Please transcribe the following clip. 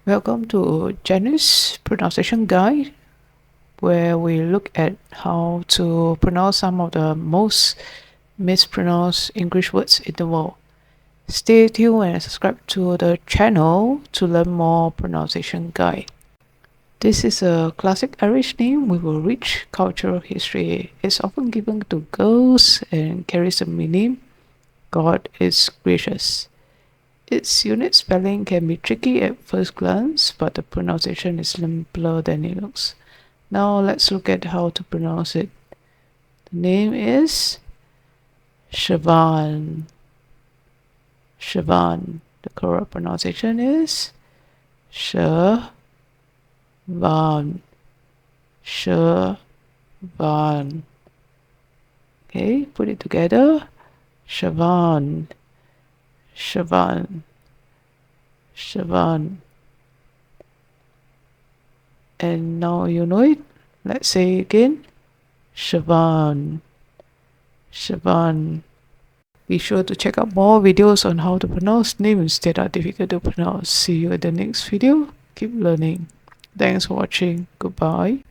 Welcome to Janice Pronunciation Guide, where we look at how to pronounce some of the most mispronounced English words in the world. Stay tuned and subscribe to the channel to learn more pronunciation guide. This is a classic Irish name with a rich cultural history. It's often given to girls and carries the meaning God is gracious. Its unique spelling can be tricky at first glance, but the pronunciation is simpler than it looks. Now let's look at how to pronounce it. The name is Siobhan. Siobhan. The correct pronunciation is Siobhan. Siobhan. Okay, put it together. Siobhan. Siobhan. Siobhan. And now you know it. Let's say again. Siobhan. Siobhan. Be sure to check out more videos on how to pronounce names that are difficult to pronounce. See you in the next video. Keep learning. Thanks for watching. Goodbye.